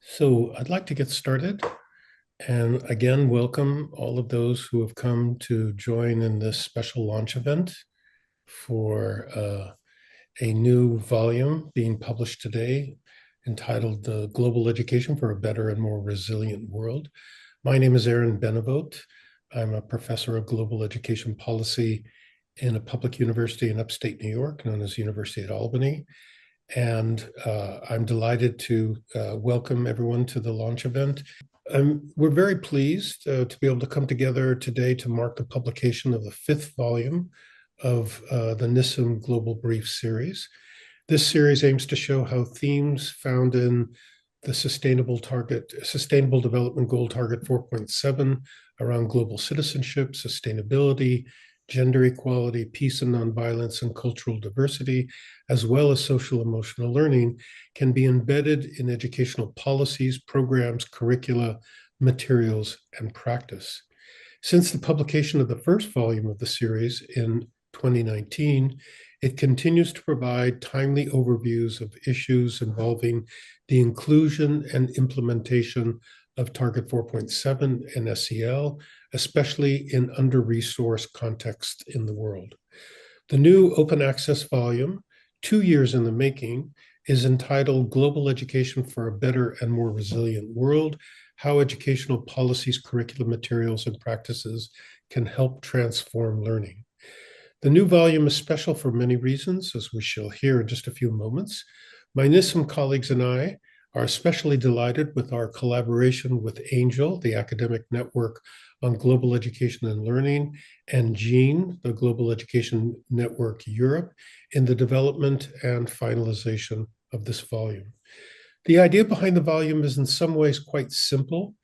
So I'd like to get started. And again, welcome all of those who have come to join in this special launch event for a new volume being published today entitled The Global Education for a Better and More Resilient World. My name is Aaron Benevote. I'm a professor of global education policy in a public university in upstate New York, known as University at Albany. And I'm delighted to welcome everyone to the launch event. We're very pleased to be able to come together today to mark the publication of the fifth volume of the NISSEM Global Briefs series. This series aims to show how themes found in the Sustainable Development Goal Target 4.7 around global citizenship, sustainability, gender equality, peace and nonviolence, and cultural diversity, as well as social emotional learning, can be embedded in educational policies, programs, curricula, materials, and practice. Since the publication of the first volume of the series in 2019, it continues to provide timely overviews of issues involving the inclusion and implementation of Target 4.7 and SEL, especially in under-resourced contexts in the world. The new open access volume, 2 years in the making, is entitled Global Education for a Better and More Resilient World: How Educational Policies, Curriculum, Materials, and Practices Can Help Transform Learning. The new volume is special for many reasons, as we shall hear in just a few moments. My NISSEM colleagues and I are especially delighted with our collaboration with ANGEL, the Academic Network on Global Education and Learning, and GENE, the Global Education Network Europe, in the development and finalization of this volume. The idea behind the volume is in some ways quite simple.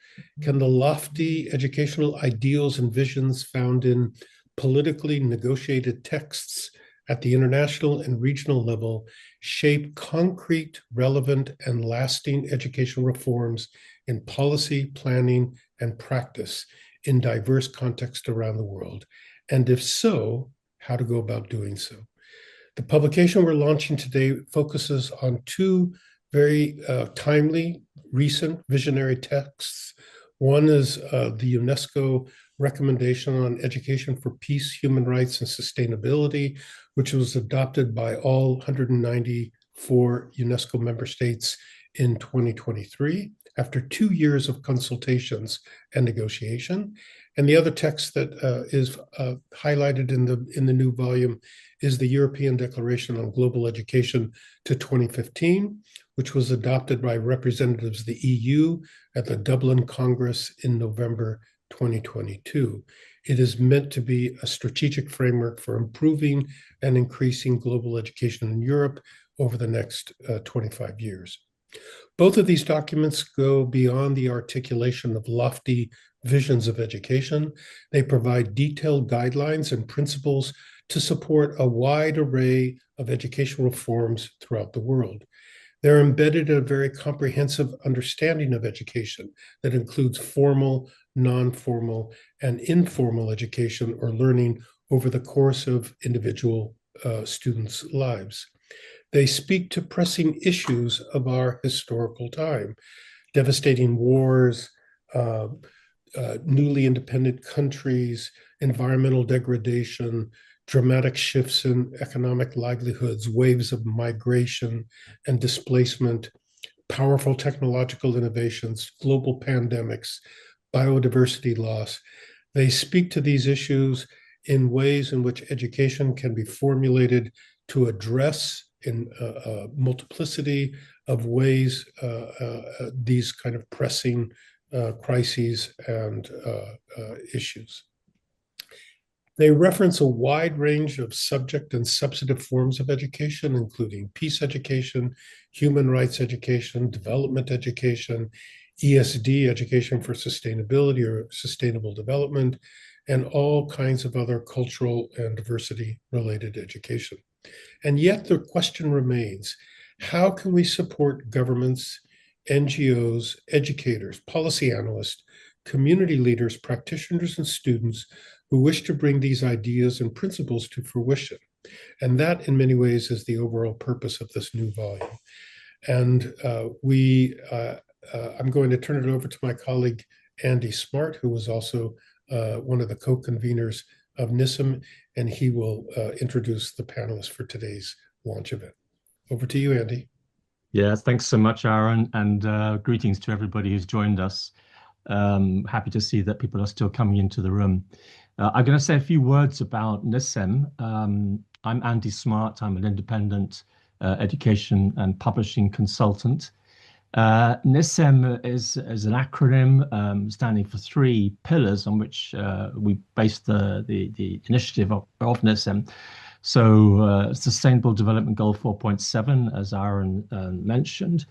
Can the lofty educational ideals and visions found in politically negotiated texts at the international and regional level shape concrete, relevant, and lasting educational reforms in policy, planning, and practice in diverse contexts around the world? And if so, how to go about doing so? The publication we're launching today focuses on two very timely, recent visionary texts. One is the UNESCO recommendation on education for peace, human rights, and sustainability, which was adopted by all 194 UNESCO member states in 2023 after 2 years of consultations and negotiation. And the other text that is highlighted in the new volume is the European Declaration on Global Education to 2015, which was adopted by representatives of the EU at the Dublin Congress in November 2022. It is meant to be a strategic framework for improving and increasing global education in Europe over the next 25 years. Both of these documents go beyond the articulation of lofty visions of education. They provide detailed guidelines and principles to support a wide array of educational reforms throughout the world. They're embedded in a very comprehensive understanding of education that includes formal, non-formal, and informal education or learning over the course of individual students' lives. They speak to pressing issues of our historical time: devastating wars, newly independent countries, environmental degradation, dramatic shifts in economic livelihoods, waves of migration and displacement, powerful technological innovations, global pandemics, biodiversity loss. They speak to these issues in ways in which education can be formulated to address in a multiplicity of ways these kind of pressing crises and issues. They reference a wide range of subject and substantive forms of education, including peace education, human rights education, development education, ESD, education for sustainability or sustainable development, and all kinds of other cultural and diversity-related education. And yet the question remains, how can we support governments, NGOs, educators, policy analysts, community leaders, practitioners, and students who wish to bring these ideas and principles to fruition? And that, in many ways, is the overall purpose of this new volume. And we I'm going to turn it over to my colleague, Andy Smart, who was also one of the co-conveners of NISSEM, and he will introduce the panelists for today's launch event. Over to you, Andy. Yeah, thanks so much, Aaron, and greetings to everybody who's joined us. Happy to see that people are still coming into the room. I'm going to say a few words about NISSEM. I'm Andy Smart. I'm an independent education and publishing consultant. NISSEM is an acronym standing for three pillars on which we base the initiative of NISSEM. So Sustainable Development Goal 4.7, as Aaron mentioned,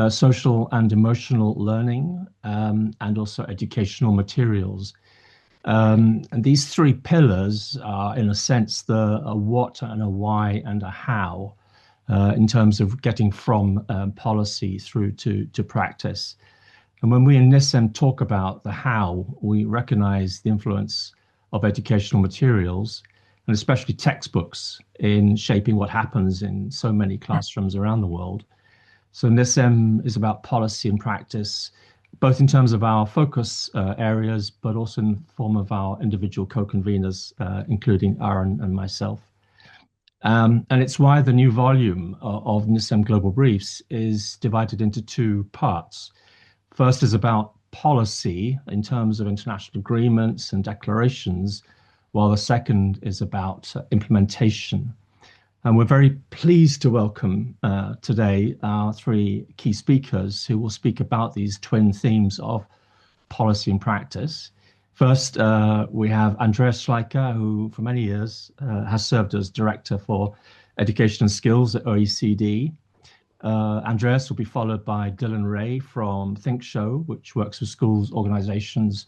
social and emotional learning, and also educational materials. And these three pillars are, in a sense, a what and a why and a how in terms of getting from policy through to practice. And when we in NISSEM talk about the how, we recognize the influence of educational materials, and especially textbooks, in shaping what happens in so many classrooms around the world. So NISSEM is about policy and practice, both in terms of our focus areas, but also in the form of our individual co-conveners, including Aaron and myself. And it's why the new volume of NISSEM Global Briefs is divided into two parts. First is about policy in terms of international agreements and declarations, while the second is about implementation. And we're very pleased to welcome today our three key speakers who will speak about these twin themes of policy and practice. First, we have Andreas Schleicher, who for many years has served as Director for Education and Skills at OECD. Andreas will be followed by Dylan Ray from Think Show, which works with schools, organizations,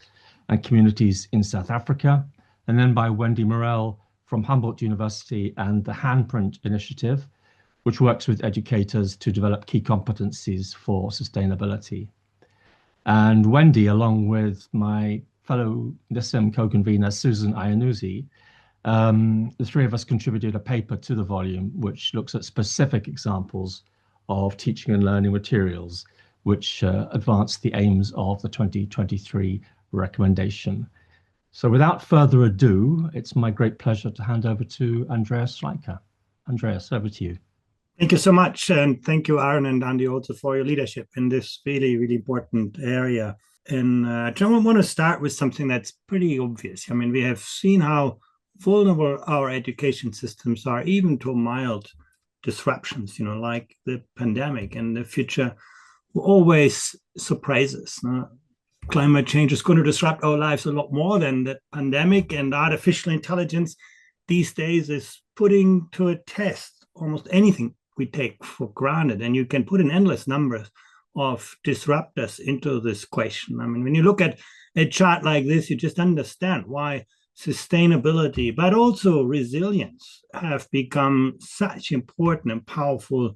and communities in South Africa. And then by Wendy Morell from Humboldt University and the Handprint Initiative, which works with educators to develop key competencies for sustainability. And Wendy, along with my fellow NISSEM co-convener, Susan Iannuzzi, the three of us contributed a paper to the volume, which looks at specific examples of teaching and learning materials, which advance the aims of the 2023 recommendation. So without further ado, it's my great pleasure to hand over to Andreas Schleicher. Andreas, over to you. Thank you so much. And thank you, Aaron and Andy, also for your leadership in this really, really important area. And I want to start with something that's pretty obvious. I mean, we have seen how vulnerable our education systems are, even to mild disruptions, like the pandemic, and the future will always surprise us. Climate change is going to disrupt our lives a lot more than the pandemic, and artificial intelligence these days is putting to a test almost anything we take for granted. And you can put an endless number of disruptors into this question. I mean, when you look at a chart like this, you just understand why sustainability, but also resilience, have become such important and powerful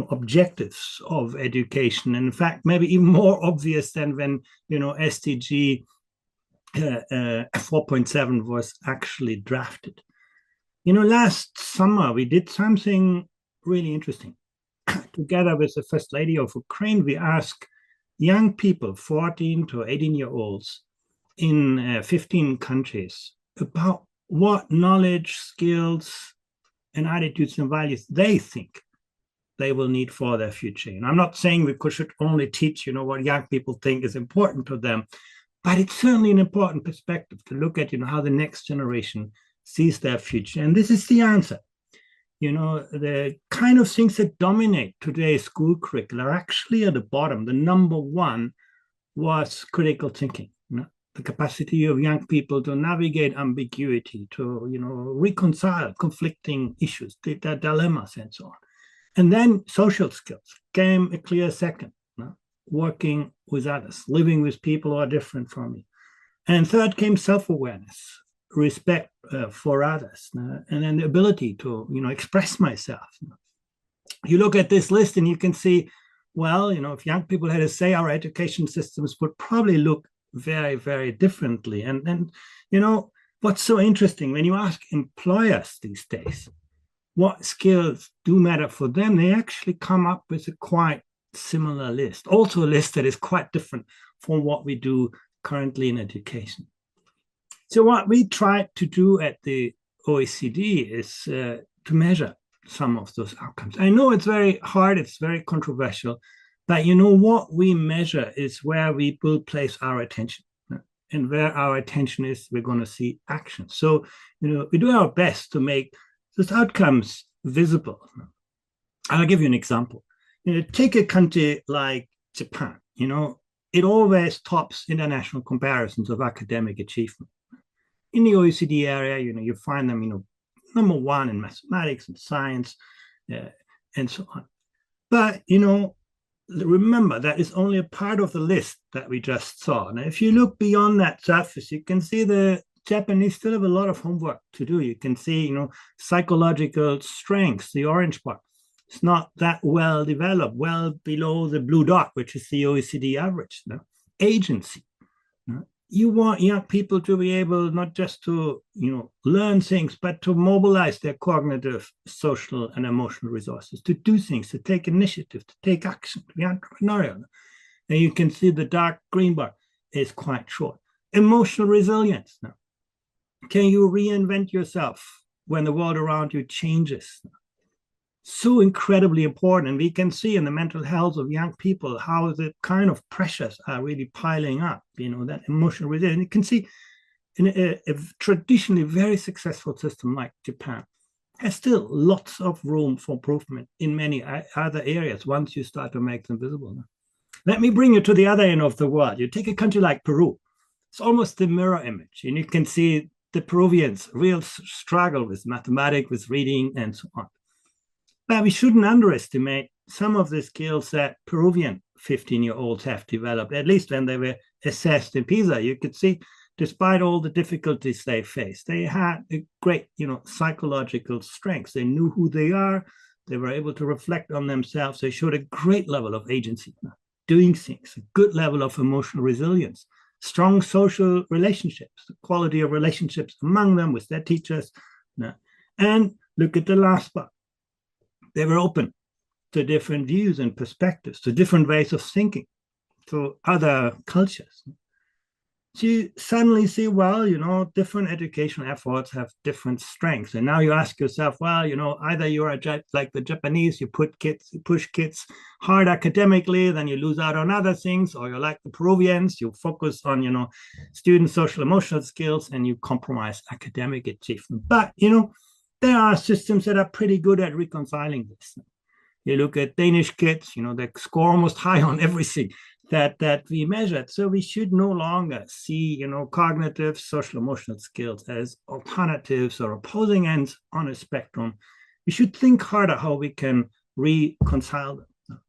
objectives of education. And in fact, maybe even more obvious than when, SDG 4.7 was actually drafted. Last summer, we did something really interesting. Together with the First Lady of Ukraine, we asked young people, 14 to 18-year-olds in 15 countries, about what knowledge, skills, and attitudes and values they think they will need for their future. And I'm not saying we should only teach, what young people think is important to them, but it's certainly an important perspective to look at, how the next generation sees their future. And this is the answer. The kind of things that dominate today's school curricula are actually at the bottom. The number one was critical thinking, the capacity of young people to navigate ambiguity, to, reconcile conflicting issues, their dilemmas, and so on. And then social skills came a clear second, working with others, living with people who are different from me. And third came self-awareness, respect for others, and then the ability to, express myself. You look at this list and you can see, well, if young people had to say, our education systems would probably look very, very differently. And what's so interesting, when you ask employers these days, what skills do matter for them, they actually come up with a quite similar list, also a list that is quite different from what we do currently in education. So what we tried to do at the OECD is to measure some of those outcomes. I know it's very hard, it's very controversial, but what we measure is where we will place our attention. And where our attention is, we're going to see action. So, we do our best to make those outcomes visible. I'll give you an example. Take a country like Japan. It always tops international comparisons of academic achievement. In the OECD area, you find them, number one in mathematics and science, and so on. But, remember that is only a part of the list that we just saw. Now, if you look beyond that surface, you can see the Japanese still have a lot of homework to do. You can see, psychological strengths, the orange part. It's not that well developed, well below the blue dot, which is the OECD average. Agency. You want young people to be able not just to, learn things, but to mobilize their cognitive, social, and emotional resources, to do things, to take initiative, to take action, to be entrepreneurial. And you can see the dark green bar is quite short. Emotional resilience. Now, can you reinvent yourself when the world around you changes? So incredibly important. And we can see in the mental health of young people how the kind of pressures are really piling up, that emotional resilience. You can see in a traditionally very successful system like Japan has still lots of room for improvement in many other areas once you start to make them visible. Let me bring you to the other end of the world. You take a country like Peru. It's almost the mirror image. And you can see the Peruvians' real struggle with mathematics, with reading, and so on. But we shouldn't underestimate some of the skills that Peruvian 15-year-olds have developed, at least when they were assessed in PISA. You could see, despite all the difficulties they faced, they had a great, psychological strengths. They knew who they are. They were able to reflect on themselves. They showed a great level of agency, doing things, a good level of emotional resilience, strong social relationships, the quality of relationships among them with their teachers. And look at the last part. They were open to different views and perspectives, to different ways of thinking, to other cultures. So you suddenly see, different educational efforts have different strengths. And now you ask yourself, either you're like the Japanese, you push kids hard academically, then you lose out on other things, or you're like the Peruvians, you focus on, student social emotional skills and you compromise academic achievement. But, there are systems that are pretty good at reconciling this. You look at Danish kids, they score almost high on everything that we measured. So we should no longer see, cognitive, social, emotional skills as alternatives or opposing ends on a spectrum. We should think harder how we can reconcile them.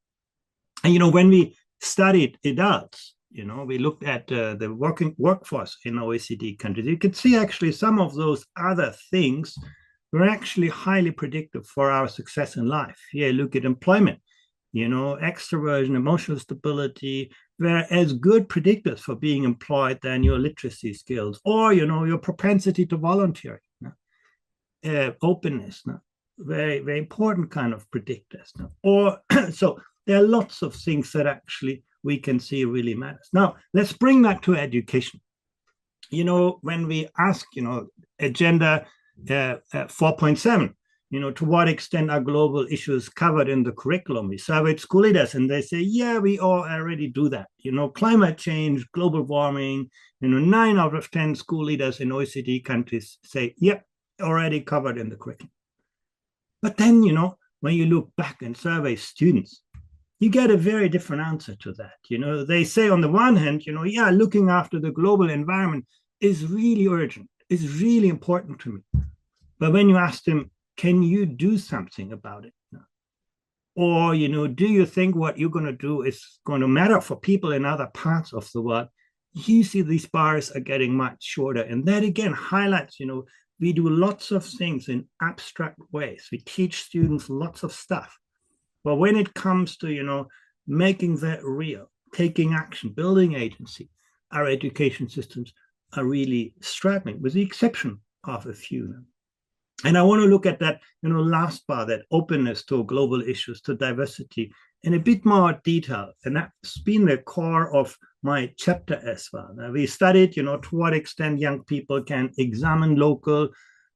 And, when we studied adults, we looked at the workforce in OECD countries. You could see actually some of those other things were actually highly predictive for our success in life. Yeah, look at employment, extroversion, emotional stability were as good predictors for being employed than your literacy skills or, your propensity to volunteer, openness, very, very important kind of predictors. Or so there are lots of things that actually we can see really matters. Now, let's bring that to education. When we ask, agenda 4.7, to what extent are global issues covered in the curriculum? We surveyed school leaders and they say, yeah, we all already do that. Climate change, global warming, 9 out of 10 school leaders in OECD countries say, yep, already covered in the curriculum. But then, when you look back and survey students, you get a very different answer to that. They say on the one hand, looking after the global environment is really urgent, is really important to me. But when you ask them, can you do something about it? Or, do you think what you're going to do is going to matter for people in other parts of the world? You see these bars are getting much shorter. And that again highlights, we do lots of things in abstract ways. We teach students lots of stuff. But when it comes to, making that real, taking action, building agency, our education systems are really struggling, with the exception of a few. And I want to look at that, last bar, that openness to global issues, to diversity in a bit more detail. And that's been the core of my chapter as well. Now, we studied, to what extent young people can examine local,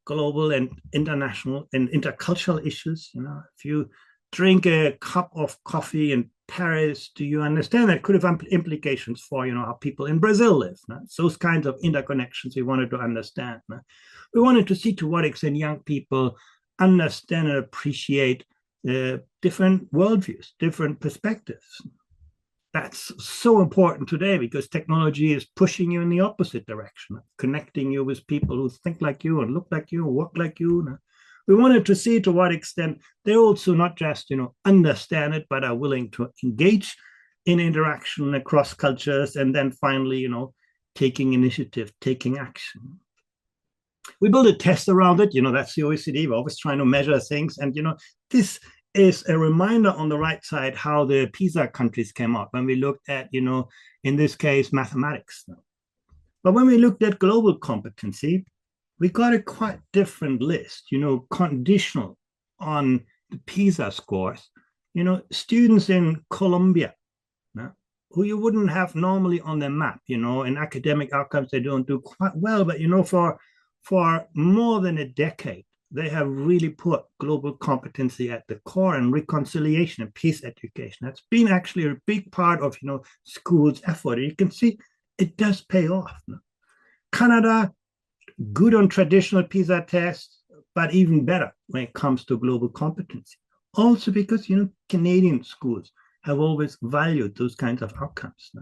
global, and international and intercultural issues. If you drink a cup of coffee in Paris, do you understand that could have implications for, how people in Brazil live? Those kinds of interconnections we wanted to understand. We wanted to see to what extent young people understand and appreciate different worldviews, different perspectives. That's so important today because technology is pushing you in the opposite direction, connecting you with people who think like you and look like you and walk like you. We wanted to see to what extent they also not just, understand it, but are willing to engage in interaction across cultures, and then finally, taking initiative, taking action. We built a test around it. That's the OECD. We're always trying to measure things. And, this is a reminder on the right side how the PISA countries came out when we looked at, in this case, mathematics. But when we looked at global competency, we got a quite different list, conditional on the PISA scores. Students in Colombia, who you wouldn't have normally on the map, in academic outcomes, they don't do quite well. But, for more than a decade, they have really put global competency at the core, and reconciliation and peace education. That's been actually a big part of, schools' effort. You can see it does pay off. Canada, good on traditional PISA tests, but even better when it comes to global competency. Also because, Canadian schools have always valued those kinds of outcomes.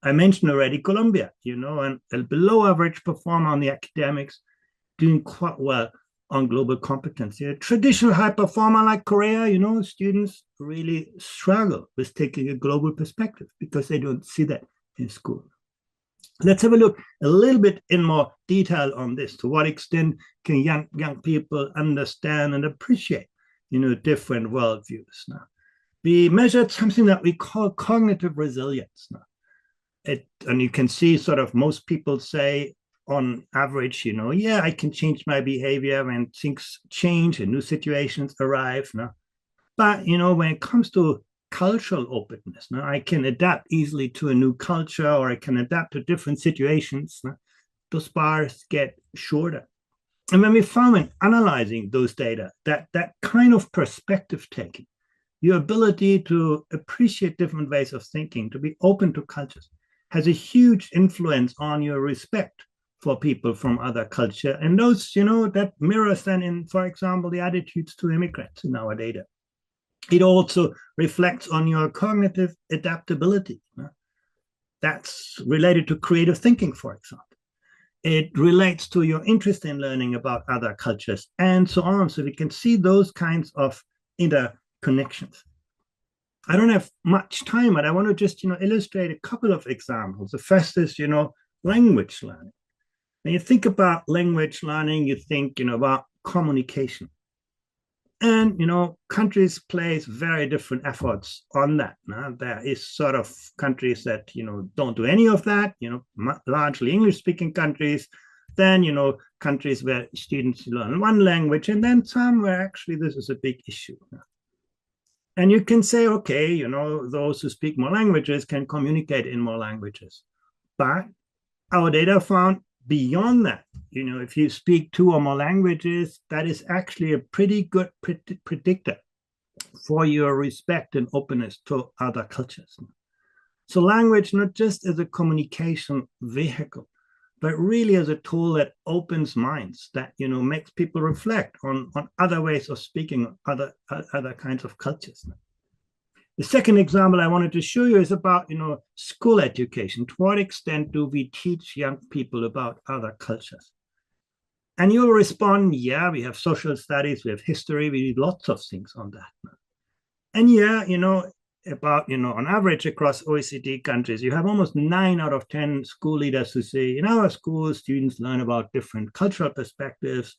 I mentioned already Colombia, and a below average performer on the academics, doing quite well on global competency. A traditional high performer like Korea, students really struggle with taking a global perspective because they don't see that in school. Let's have a look a little bit in more detail on this. To what extent can young people understand and appreciate, different worldviews? Now, we measured something that we call cognitive resilience. Now, and you can see sort of most people say on average, yeah, I can change my behavior when things change and new situations arrive. But, when it comes to cultural openness, I can adapt easily to a new culture, or I can adapt to different situations. Those bars get shorter. And when we found when analyzing those data, that kind of perspective taking, your ability to appreciate different ways of thinking, to be open to cultures, has a huge influence on your respect for people from other culture. And those, that mirrors then in, for example, the attitudes to immigrants in our data. It also reflects on your cognitive adaptability. That's related to creative thinking, for example. It relates to your interest in learning about other cultures and so on. So we can see those kinds of interconnections. I don't have much time, but I want to just, illustrate a couple of examples. The first is, language learning. When you think about language learning, you think, about communication. And, countries place very different efforts on that. There is sort of countries that, don't do any of that, largely English-speaking countries. Then, countries where students learn one language, and then some where actually this is a big issue. And you can say, okay, those who speak more languages can communicate in more languages. But our data found beyond that, if you speak 2 or more languages, that is actually a pretty good predictor for your respect and openness to other cultures. So language, not just as a communication vehicle, but really as a tool that opens minds, that, makes people reflect on other ways of speaking, other kinds of cultures. The second example I wanted to show you is about, school education. To what extent do we teach young people about other cultures? And you'll respond, yeah, we have social studies, we have history, we do lots of things on that. And yeah, about, on average across OECD countries, you have almost 9 out of 10 school leaders who say, in our schools, students learn about different cultural perspectives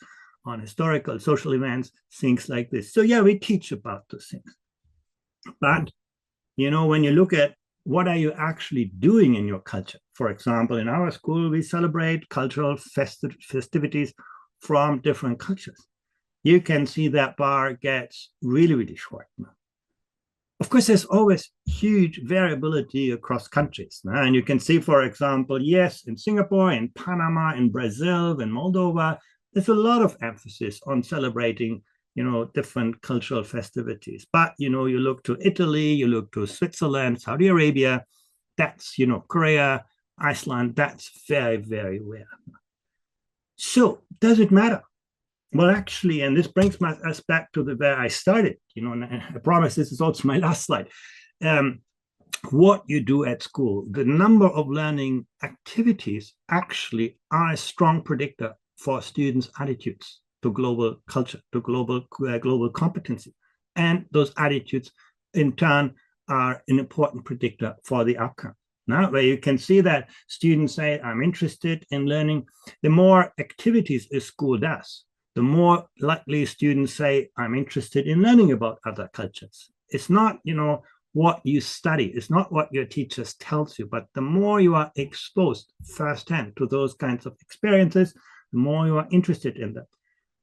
on historical, social events, things like this. So yeah, we teach about those things. But, when you look at what are you actually doing in your culture? For example, in our school, we celebrate cultural festivities from different cultures. You can see that bar gets really, really short now. Of course, there's always huge variability across countries. And you can see, for example, yes, in Singapore, in Panama, in Brazil, in Moldova, there's a lot of emphasis on celebrating, different cultural festivities. But, you look to Italy, you look to Switzerland, Saudi Arabia, that's, Korea, Iceland, that's very, very rare. So does it matter? Well, actually, and this brings us back to where I started, and I promise this is also my last slide. What you do at school, the number of learning activities actually are a strong predictor for students' attitudes to global culture, to global competency. And those attitudes, in turn, are an important predictor for the outcome. Now, where you can see that students say, I'm interested in learning, the more activities a school does, the more likely students say, I'm interested in learning about other cultures. It's not, what you study, it's not what your teachers tells you, but the more you are exposed firsthand to those kinds of experiences, the more you are interested in them,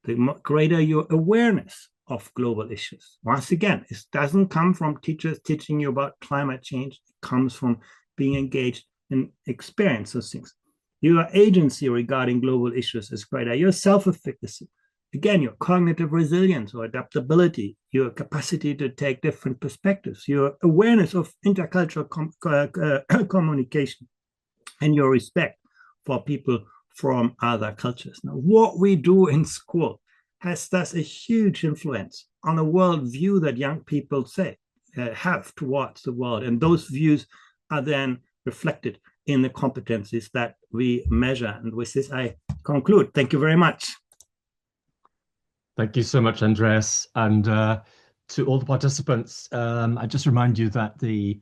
the greater your awareness of global issues. Once again, it doesn't come from teachers teaching you about climate change. It comes from being engaged in experience those things. Your agency regarding global issues is greater. Your self-efficacy, again, your cognitive resilience or adaptability, your capacity to take different perspectives, your awareness of intercultural communication, and your respect for people from other cultures. Now, what we do in school has thus a huge influence on the worldview that young people have towards the world. And those views are then reflected in the competencies that we measure. And with this, I conclude. Thank you very much. Thank you so much, Andreas. And to all the participants, I just remind you that the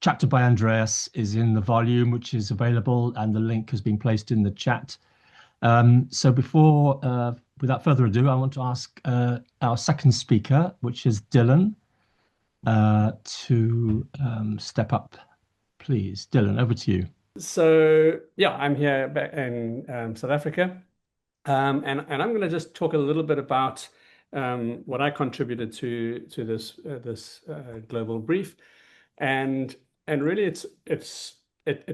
chapter by Andreas is in the volume, which is available, and the link has been placed in the chat. So without further ado, I want to ask our second speaker, which is Dylan, to step up, please. Dylan, over to you. So yeah, I'm here back in South Africa. And I'm going to just talk a little bit about what I contributed to this global brief, and really it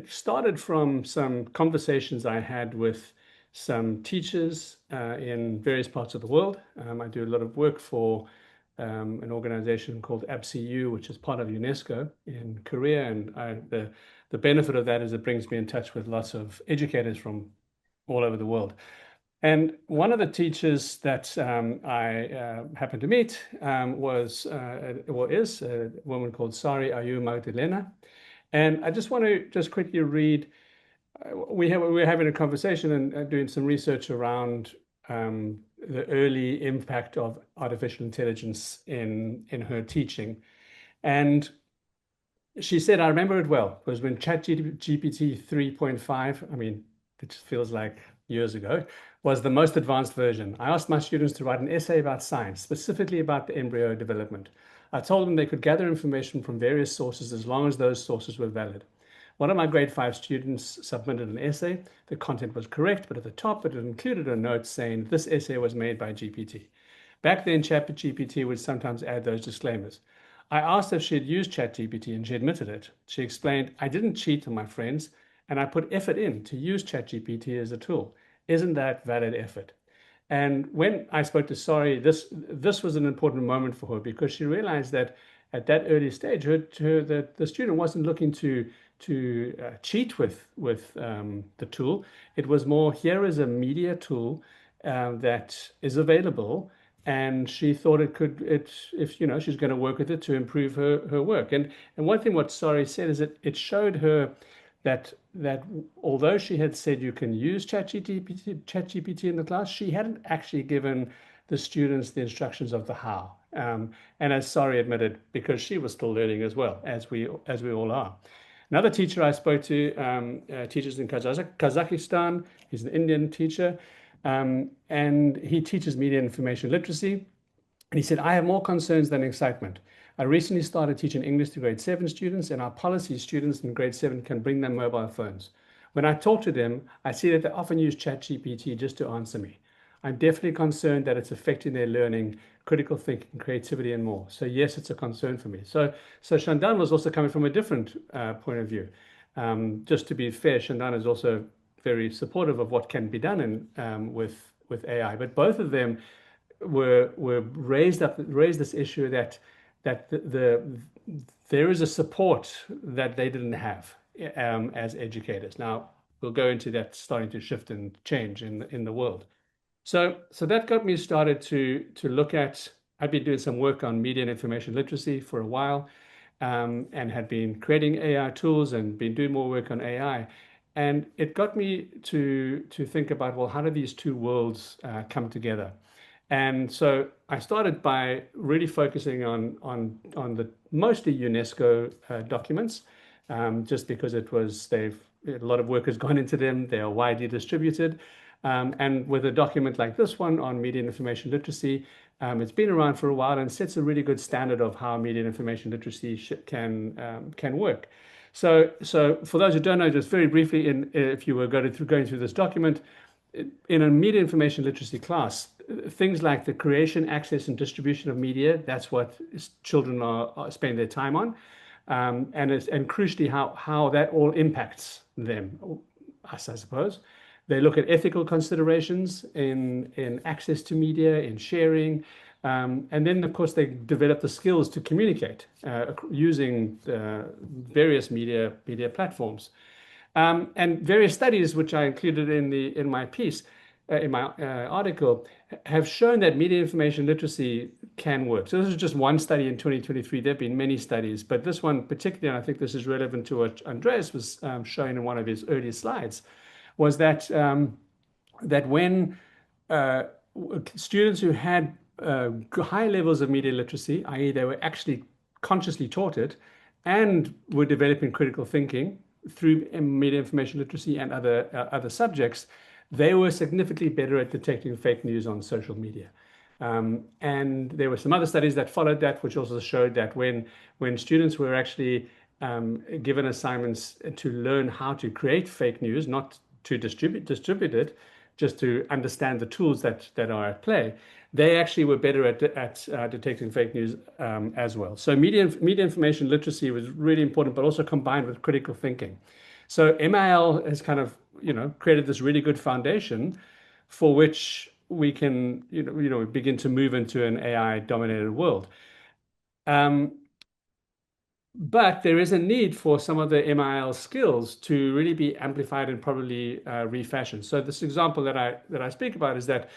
started from some conversations I had with some teachers in various parts of the world. I do a lot of work for an organization called ABCU, which is part of UNESCO in Korea, and the benefit of that is it brings me in touch with lots of educators from all over the world. And one of the teachers that I happened to meet is a woman called Sari Ayu Magdalena. And I just want to quickly read. We were having a conversation and doing some research around the early impact of artificial intelligence in her teaching. And she said, I remember it well, because when ChatGPT 3.5, I mean, it feels like years ago, was the most advanced version. I asked my students to write an essay about science, specifically about the embryo development. I told them they could gather information from various sources as long as those sources were valid. One of my grade 5 students submitted an essay. The content was correct, but at the top it included a note saying this essay was made by GPT. Back then, ChatGPT would sometimes add those disclaimers. I asked if she had used ChatGPT and she admitted it. She explained, I didn't cheat on my friends and I put effort in to use ChatGPT as a tool. Isn't that valid effort? And when I spoke to Sari, this was an important moment for her, because she realized that at that early stage, the student wasn't looking to cheat with the tool. It was more, here is a media tool that is available, and she thought if she's going to work with it to improve her work. And one thing what Sari said is that it showed her that although she had said you can use ChatGPT in the class, she hadn't actually given the students the instructions of the how. And as Sari admitted, because she was still learning as well, as we all are. Another teacher I spoke to teaches in Kazakhstan. He's an Indian teacher, and he teaches media and information literacy. And he said, I have more concerns than excitement. I recently started teaching English to grade 7 students, and our policy students in grade 7 can bring them mobile phones. When I talk to them, I see that they often use ChatGPT just to answer me. I'm definitely concerned that it's affecting their learning, critical thinking, creativity, and more. So yes, it's a concern for me. So Shandan was also coming from a different point of view. Just to be fair, Shandan is also very supportive of what can be done with AI. But both of them were raised this issue that there is a support that they didn't have as educators. Now we'll go into that starting to shift and change in the world. So that got me started to look at. I'd been doing some work on media and information literacy for a while, and had been creating AI tools and been doing more work on AI. And it got me to think about, well, how do these two worlds come together? And so I started by really focusing on the mostly UNESCO documents, just because a lot of work has gone into them. They are widely distributed. And with a document like this one on media and information literacy, it's been around for a while and sets a really good standard of how media and information literacy can work. So for those who don't know, just very briefly, if you were going through this document, in a media information literacy class, things like the creation, access, and distribution of media, that's what children are spending their time on. And crucially, how that all impacts them, us, I suppose. They look at ethical considerations in access to media, in sharing, and then, of course, they develop the skills to communicate using various media platforms. And various studies, which I included in my piece, in my article, have shown that media information literacy can work. So this is just one study in 2023. There have been many studies, but this one particularly, and I think this is relevant to what Andreas was showing in one of his earlier slides, was that when students who had high levels of media literacy, i.e. they were actually consciously taught it and were developing critical thinking through media information literacy and other subjects, they were significantly better at detecting fake news on social media. And there were some other studies that followed that, which also showed that when students were actually given assignments to learn how to create fake news, not to distribute it, just to understand the tools that are at play, they actually were better at detecting fake news as well. So media information literacy was really important, but also combined with critical thinking. So MIL has kind of created this really good foundation for which we can begin to move into an AI-dominated world. But there is a need for some of the MIL skills to really be amplified and probably refashioned. So this example that I speak about is that,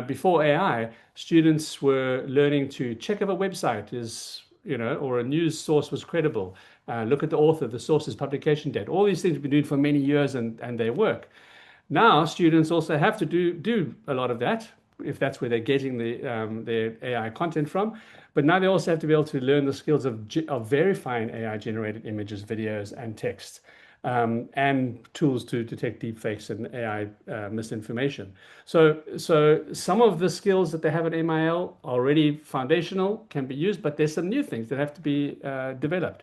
before AI, students were learning to check if a website is, or a news source was credible. Look at the author, the source's publication date. All these things we've been doing for many years, and they work. Now students also have to do a lot of that, if that's where they're getting their AI content from. But now they also have to be able to learn the skills of verifying AI-generated images, videos, and text, and tools to detect deepfakes and AI misinformation. So some of the skills that they have at MIL are already foundational, can be used, but there's some new things that have to be developed.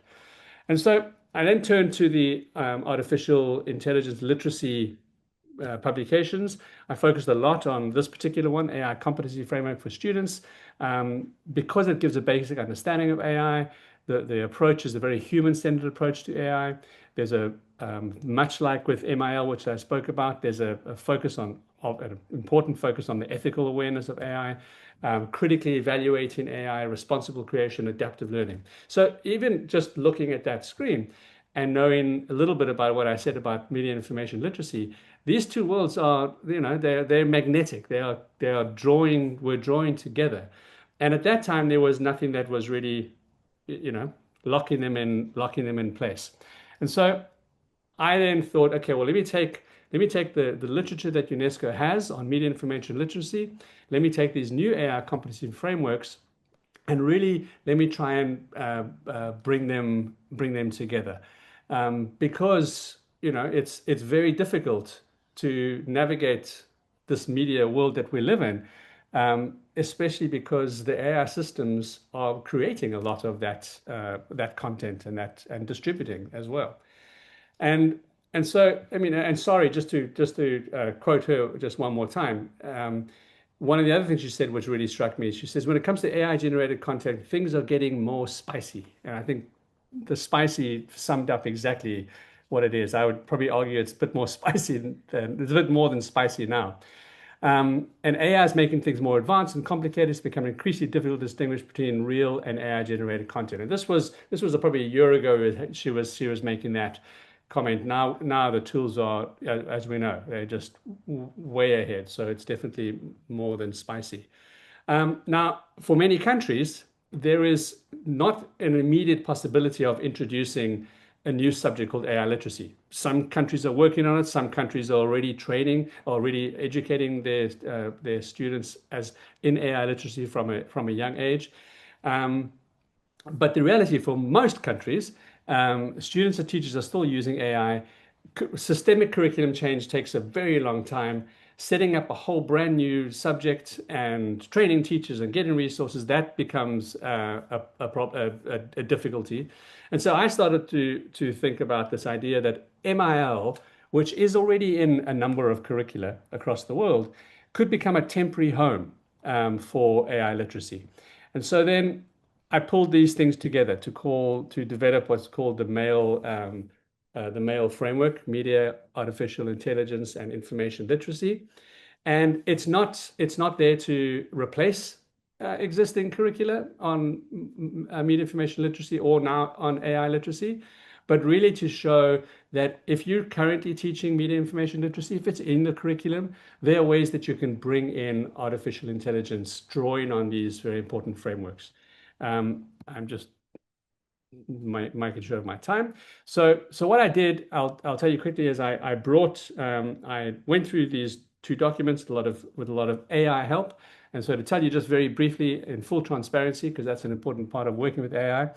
And so I then turned to the artificial intelligence literacy publications. I focused a lot on this particular one, AI Competency Framework for Students, because it gives a basic understanding of AI. The approach is a very human-centered approach to AI. There's much like with MIL, which I spoke about, there's an important focus on the ethical awareness of AI, critically evaluating AI, responsible creation, adaptive learning. So even just looking at that screen and knowing a little bit about what I said about media and information literacy, these two worlds are, they're magnetic. We're drawing together. And at that time, there was nothing that was really, locking them in place. And so I then thought, okay, well, let me take the literature that UNESCO has on media information literacy. Let me take these new AI competency frameworks, and really let me try and bring them together, because it's very difficult to navigate this media world that we live in, especially because the AI systems are creating a lot of that content and distributing as well. And so, and sorry, just to quote her just one more time. one of the other things she said, which really struck me, is she says, when it comes to AI generated content, things are getting more spicy. And I think the spicy summed up exactly what it is. I would probably argue it's a bit more spicy it's a bit more than spicy now. And AI is making things more advanced and complicated. It's becoming increasingly difficult to distinguish between real and AI generated content. And this was probably a year ago she was making that comment. Now the tools are, as we know, they're just way ahead. So it's definitely more than spicy. Now, for many countries, there is not an immediate possibility of introducing a new subject called AI literacy. Some countries are working on it. Some countries are already training, already educating their students as in AI literacy from a young age. But the reality for most countries, students and teachers are still using AI. Systemic curriculum change takes a very long time. Setting up a whole brand new subject and training teachers and getting resources, that becomes a difficulty. And so I started to think about this idea that MIL, which is already in a number of curricula across the world, could become a temporary home for AI literacy. And so then I pulled these things together to develop what's called the MAIL framework, Media, Artificial Intelligence, and Information Literacy. And it's not there to replace existing curricula on media information literacy or now on AI literacy, but really to show that if you're currently teaching media information literacy, if it's in the curriculum, there are ways that you can bring in artificial intelligence, drawing on these very important frameworks. I'm just making sure of my time. So what I did, I'll tell you quickly, is I went through these two documents with a lot of AI help. And so to tell you just very briefly in full transparency, because that's an important part of working with AI,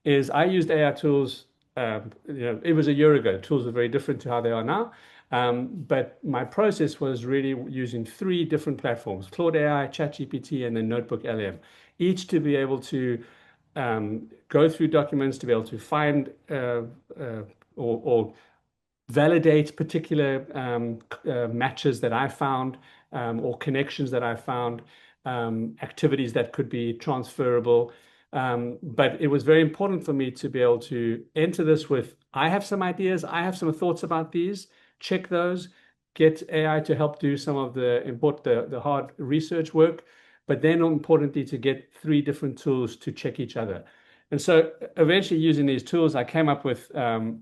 is I used AI tools. It was a year ago. Tools were very different to how they are now. But my process was really using 3 different platforms: Claude AI, ChatGPT, and then Notebook LM, each to be able to go through documents, to be able to find or validate particular matches that I found or connections that I found, activities that could be transferable. But it was very important for me to be able to enter this with, I have some ideas, I have some thoughts about these, check those, get AI to help do some of the hard research work, but then importantly to get 3 different tools to check each other. And so eventually using these tools, I came up with a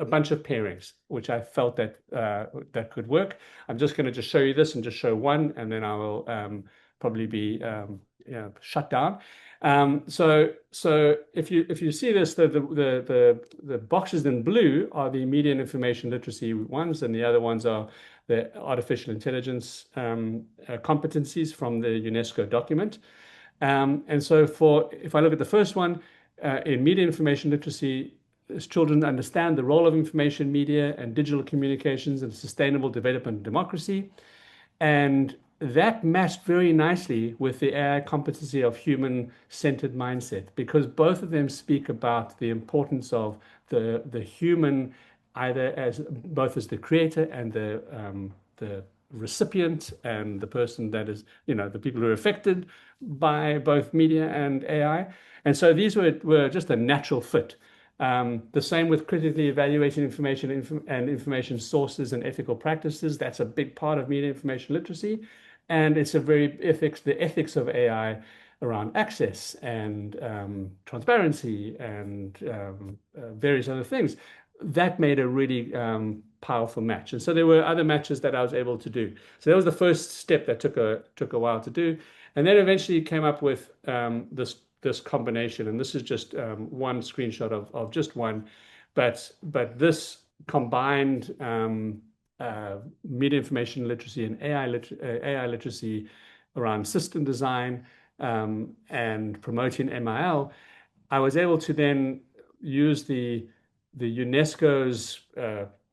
bunch of pairings, which I felt that could work. I'm just going to show you this and just show one, and then I will probably be shut down. So if you see this, the boxes in blue are the media and information literacy ones, and the other ones are the artificial intelligence competencies from the UNESCO document. And so if I look at the first one, in media information literacy, as children understand the role of information media and digital communications and sustainable development and democracy. And that matched very nicely with the AI competency of human-centered mindset, because both of them speak about the importance of the human, either as both as the creator and the recipient and the person that is, the people who are affected by both media and AI. And so these were just a natural fit. The same with critically evaluating information and information sources and ethical practices. That's a big part of media information literacy. And it's the ethics of AI around access and transparency and various other things. That made a really powerful match. And so there were other matches that I was able to do. So that was the first step that took a while to do. And then eventually came up with this combination. And this is just one screenshot of just one. But this combined media information literacy and AI literacy around system design and promoting MIL, I was able to then use the UNESCO's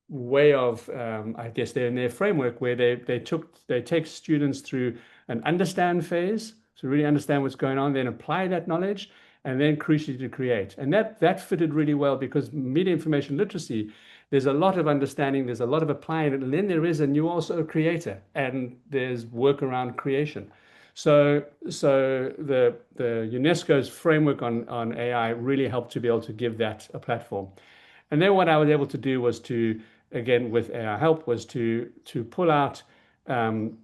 way of, I guess they're in their framework, where they take students through an understand phase, to really understand what's going on, then apply that knowledge, and then crucially to create. And that fitted really well, because media information literacy there's a lot of understanding, there's a lot of applying it, and then there is, and you're also a creator, and there's work around creation. So the UNESCO's framework on AI really helped to be able to give that a platform. And then what I was able to do was to, again, with AI help, was to pull out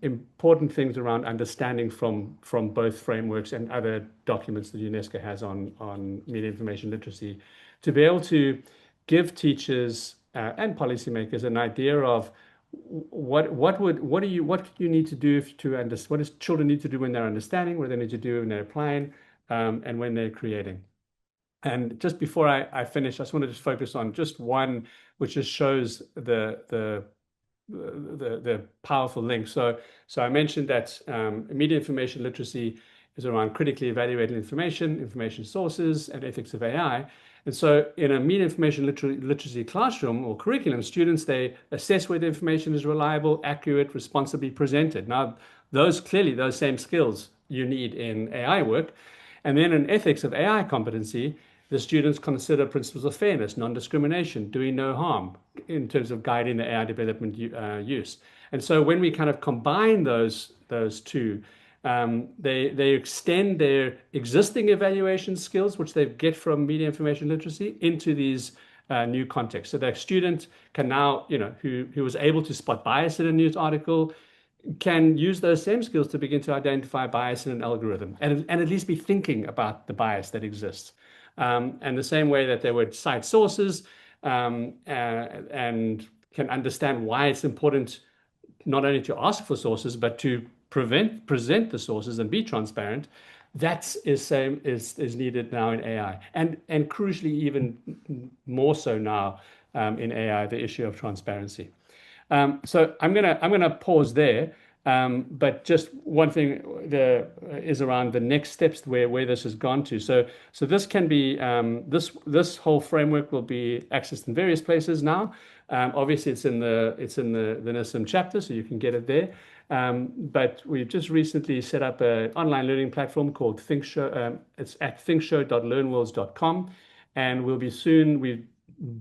important things around understanding from both frameworks and other documents that UNESCO has on media information literacy, to be able to give teachers and policymakers an idea of what you need to do to understand, what does children need to do when they're understanding, what they need to do when they're applying, and when they're creating. And just before I finish, I just want to just focus on just one, which just shows the powerful link. So I mentioned that media information literacy is around critically evaluating information sources, and ethics of AI. And so in a media information literacy classroom or curriculum, students, they assess whether information is reliable, accurate, responsibly presented. Now, those same skills you need in AI work. And then in ethics of AI competency, the students consider principles of fairness, non-discrimination, doing no harm in terms of guiding the AI development use. And so when we kind of combine those two, they extend their existing evaluation skills, which they get from media information literacy, into these new contexts. So the student can now, who was able to spot bias in a news article, can use those same skills to begin to identify bias in an algorithm and at least be thinking about the bias that exists. And the same way that they would cite sources and can understand why it's important not only to ask for sources, but to present the sources and be transparent. That is needed now in AI, and crucially even more so now in AI, the issue of transparency. So I'm gonna pause there. But just one thing is around the next steps where this has gone to. So this can be this whole framework will be accessed in various places now. Obviously, it's in the NISSEM chapter, so you can get it there. But we've just recently set up an online learning platform called ThinkShow. It's at thinkshow.learnworlds.com, and we've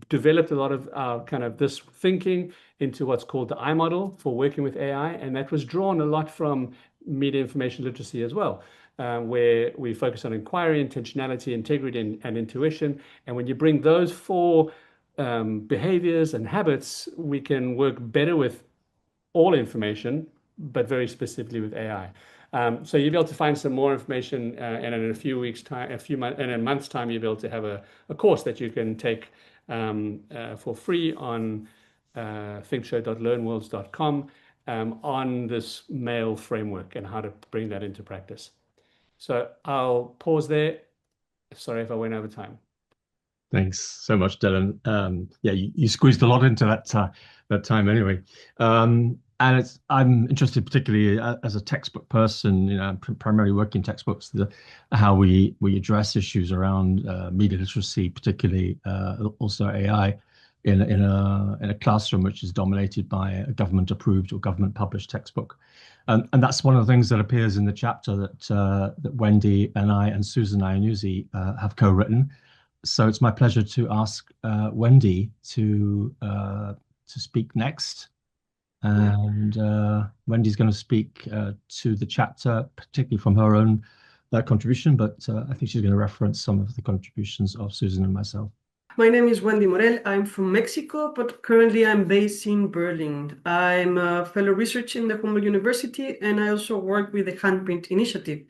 developed a lot of our kind of this thinking into what's called the I model for working with AI, and that was drawn a lot from media information literacy as well, where we focus on inquiry, intentionality, integrity, and intuition. And when you bring those four behaviors and habits, we can work better with all information, but very specifically with AI. So you'll be able to find some more information, and in a few weeks' time, in a month's time, you'll be able to have a course that you can take for free on thinkshow.learnworlds.com on this MAIL framework and how to bring that into practice. So I'll pause there. Sorry if I went over time. Thanks so much, Dylan. Yeah, you squeezed a lot into that time anyway. And I'm interested, particularly as a textbook person, primarily working textbooks, how we address issues around media literacy, particularly also AI, in a classroom which is dominated by a government-approved or government-published textbook. And that's one of the things that appears in the chapter that Wendy and I and Susan Iannuzzi have co-written. So it's my pleasure to ask Wendy to speak next. And Wendy's going to speak to the chapter, particularly from her own contribution, but I think she's going to reference some of the contributions of Susan and myself. My name is Wendy Morel. I'm from Mexico, but currently I'm based in Berlin. I'm a fellow researcher in the Humboldt University, and I also work with the Handprint Initiative.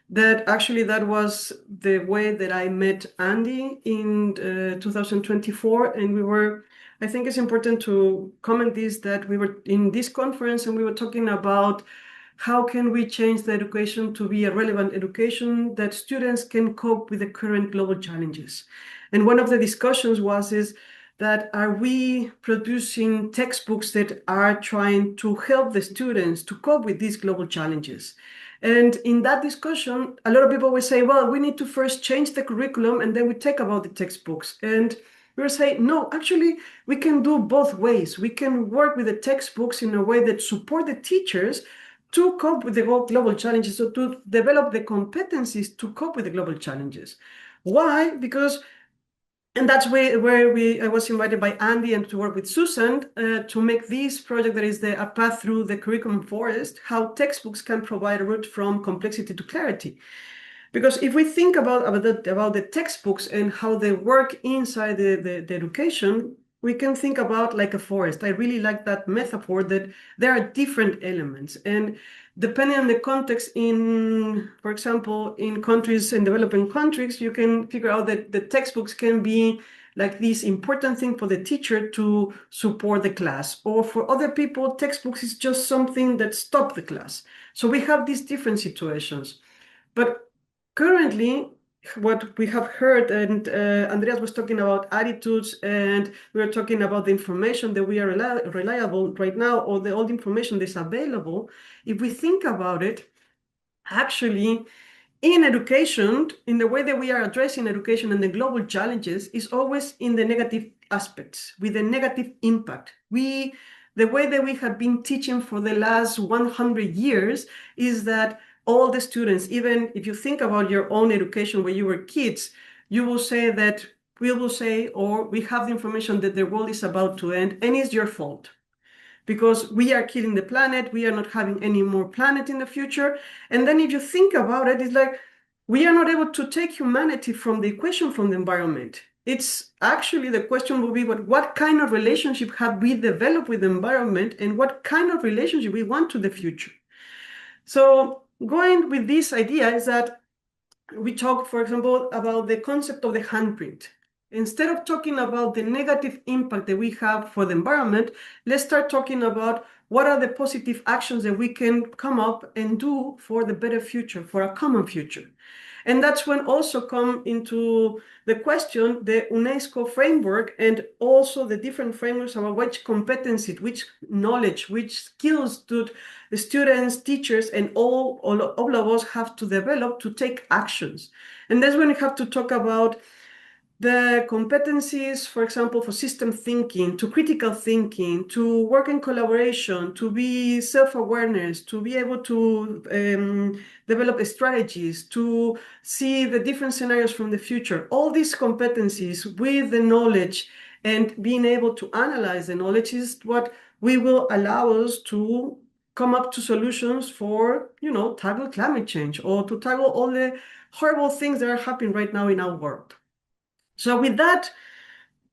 That was the way that I met Andy in 2024, and I think it's important to comment this, that we were in this conference and we were talking about how can we change the education to be a relevant education that students can cope with the current global challenges. And one of the discussions is that are we producing textbooks that are trying to help the students to cope with these global challenges? And in that discussion, a lot of people will say, well, we need to first change the curriculum and then we talk about the textbooks. And we will say, no, actually, we can do both ways. We can work with the textbooks in a way that support the teachers to cope with the global challenges, so to develop the competencies to cope with the global challenges. Why? Because And that's where I was invited by Andy and to work with Susan to make this project that is a path through the curriculum forest, how textbooks can provide a route from complexity to clarity. Because if we think about the textbooks and how they work inside the education, we can think about like a forest. I really like that metaphor that there are different elements. And depending on the context for example, in countries, in developing countries, you can figure out that the textbooks can be like this important thing for the teacher to support the class. Or for other people, textbooks is just something that stops the class. So we have these different situations. But currently, what we have heard, and Andreas was talking about attitudes, and we were talking about the information that we are reliable right now, or all the information that's available. If we think about it, actually, in education, in the way that we are addressing education and the global challenges, is always in the negative aspects, with a negative impact. The way that we have been teaching for the last 100 years is that all the students, even if you think about your own education when you were kids, you will say that we have the information that the world is about to end and it's your fault. Because we are killing the planet, we are not having any more planet in the future. And then if you think about it, it's like we are not able to take humanity from the equation from the environment. It's actually the question will be what kind of relationship have we developed with the environment and what kind of relationship we want to the future. So going with this idea is that we talk, for example, about the concept of the handprint. Instead of talking about the negative impact that we have for the environment, let's start talking about what are the positive actions that we can come up and do for the better future, for a common future. And that's when also come into the question, the UNESCO framework, and also the different frameworks about which competencies, which knowledge, which skills do the students, teachers, and all of us have to develop to take actions. And that's when we have to talk about the competencies, for example, for system thinking, to critical thinking, to work in collaboration, to be self-awareness, to be able to develop strategies, to see the different scenarios from the future. All these competencies with the knowledge and being able to analyze the knowledge is what we will allow us to come up to solutions for, tackle climate change or to tackle all the horrible things that are happening right now in our world. So with that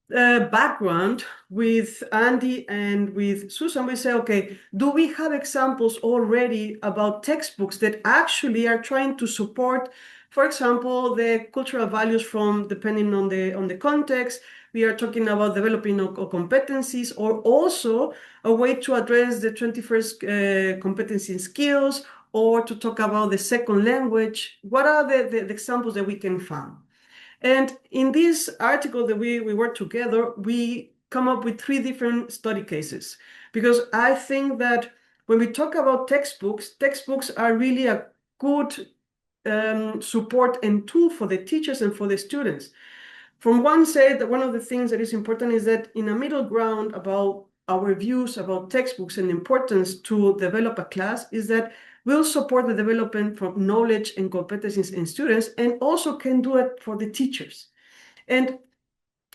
background, with Andy and with Susan, we say, okay, do we have examples already about textbooks that actually are trying to support, for example, the cultural values from depending on the context? We are talking about developing competencies, or also a way to address the 21st competency skills, or to talk about the second language. What are the examples that we can find? And in this article that we worked together, we come up with 3 different study cases, because I think that when we talk about textbooks are really a good support and tool for the teachers and for the students. From one side, that one of the things that is important is that in a middle ground about our views about textbooks and the importance to develop a class is that will support the development from knowledge and competencies in students, and also can do it for the teachers. And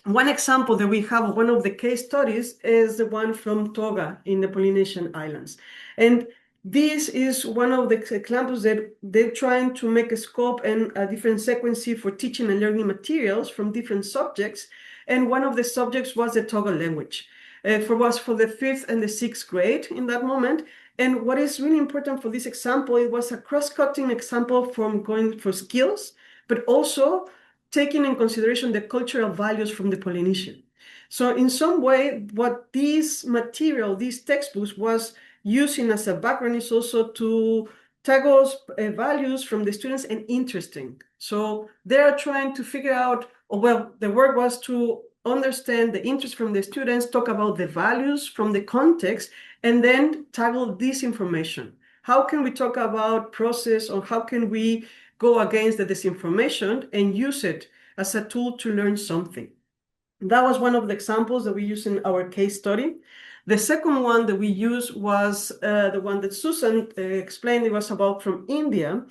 one example that we have, one of the case studies, is the one from Toga in the Polynesian Islands. And this is one of the examples that they're trying to make a scope and a different sequence for teaching and learning materials from different subjects. And one of the subjects was the Toga language. Was for the 5th and the 6th grade in that moment. And what is really important for this example, it was a cross-cutting example from going for skills, but also taking in consideration the cultural values from the Polynesian. So in some way, what this material, these textbooks was using as a background is also to tackle values from the students and interesting. So they're trying to figure out, the work was to understand the interest from the students, talk about the values from the context, and then tackle this information. How can we talk about process, or how can we go against the disinformation and use it as a tool to learn something? That was one of the examples that we use in our case study. The second one that we used was the one that Susan explained. It was about from India,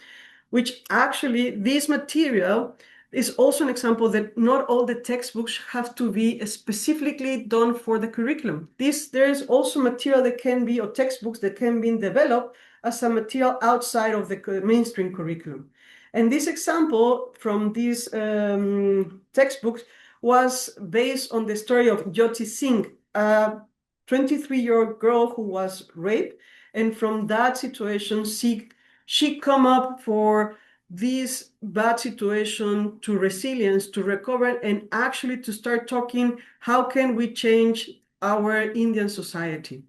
which actually this material is also an example that not all the textbooks have to be specifically done for the curriculum. There is also material that can be, or textbooks that can be developed as a material outside of the mainstream curriculum. And this example from these textbooks was based on the story of Jyoti Singh, a 23-year-old girl who was raped. And from that situation, she come up for this bad situation to resilience, to recover, and actually to start talking, how can we change our Indian society?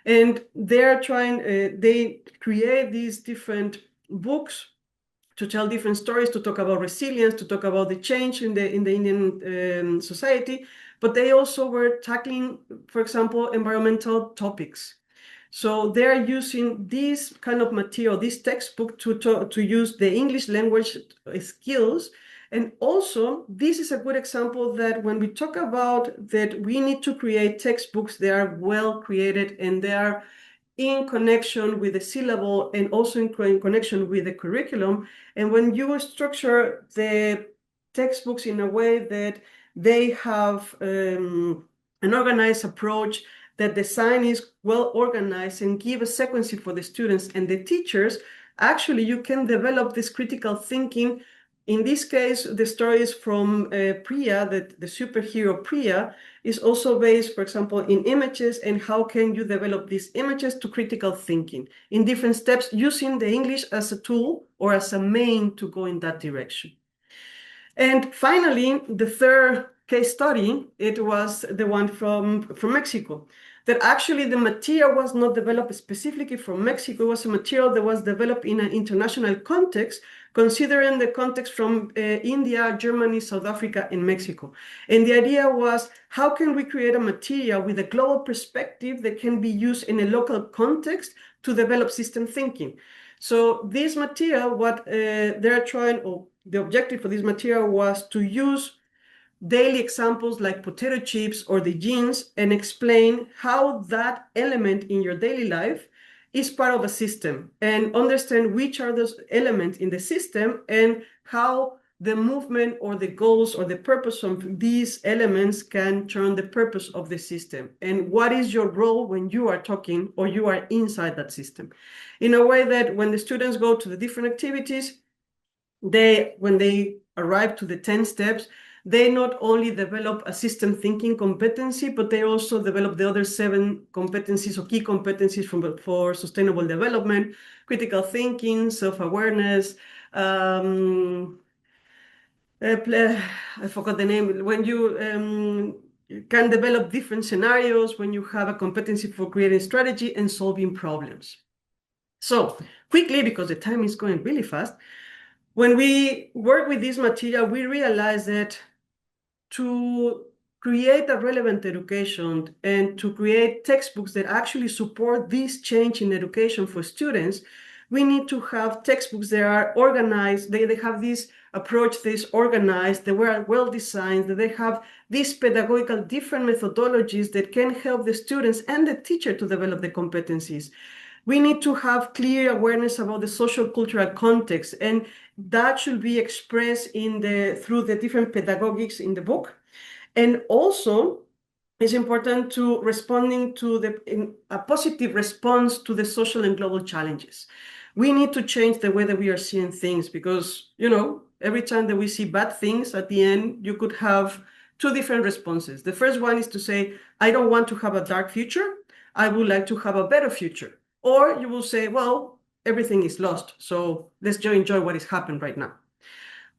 And they're trying, they create these different books to tell different stories, to talk about resilience, to talk about the change in the Indian society, but they also were tackling, for example, environmental topics. So they're using this kind of material, this textbook, to use the English language skills. And also, this is a good example that when we talk about that we need to create textbooks, they are well created and they are in connection with the syllable and also in connection with the curriculum. And when you structure the textbooks in a way that they have an organized approach, that design is well organized and give a sequence for the students and the teachers, actually you can develop this critical thinking. In this case, the story is from Priya, that the superhero Priya is also based, for example, in images, and how can you develop these images to critical thinking in different steps using the English as a tool or as a main to go in that direction. And finally, the third case study, it was the one from Mexico, that actually the material was not developed specifically from Mexico. It was a material that was developed in an international context, considering the context from India, Germany, South Africa, and Mexico. And the idea was, how can we create a material with a global perspective that can be used in a local context to develop system thinking? So this material, what they're trying, or the objective for this material was to use daily examples like potato chips or the jeans and explain how that element in your daily life is part of a system, and understand which are those elements in the system and how the movement or the goals or the purpose of these elements can turn the purpose of the system, and what is your role when you are talking or you are inside that system, in a way that when the students go to the different activities, when they arrive to the 10 steps, they not only develop a system thinking competency, but they also develop the other 7 competencies or key competencies for sustainable development: critical thinking, self-awareness, I forgot the name, when you can develop different scenarios, when you have a competency for creating strategy and solving problems. So quickly, because the time is going really fast, when we work with this material, we realize that to create a relevant education and to create textbooks that actually support this change in education for students, we need to have textbooks that are organized, they have this approach that is organized, they were well designed, that they have these pedagogical different methodologies that can help the students and the teacher to develop the competencies. We need to have clear awareness about the social cultural context, and that should be expressed through the different pedagogics in the book. And also, it's important to responding to a positive response to the social and global challenges. We need to change the way that we are seeing things, because, every time that we see bad things, at the end, you could have 2 different responses. The first one is to say, I don't want to have a dark future. I would like to have a better future. Or you will say, well, everything is lost, so let's just enjoy what is happening right now.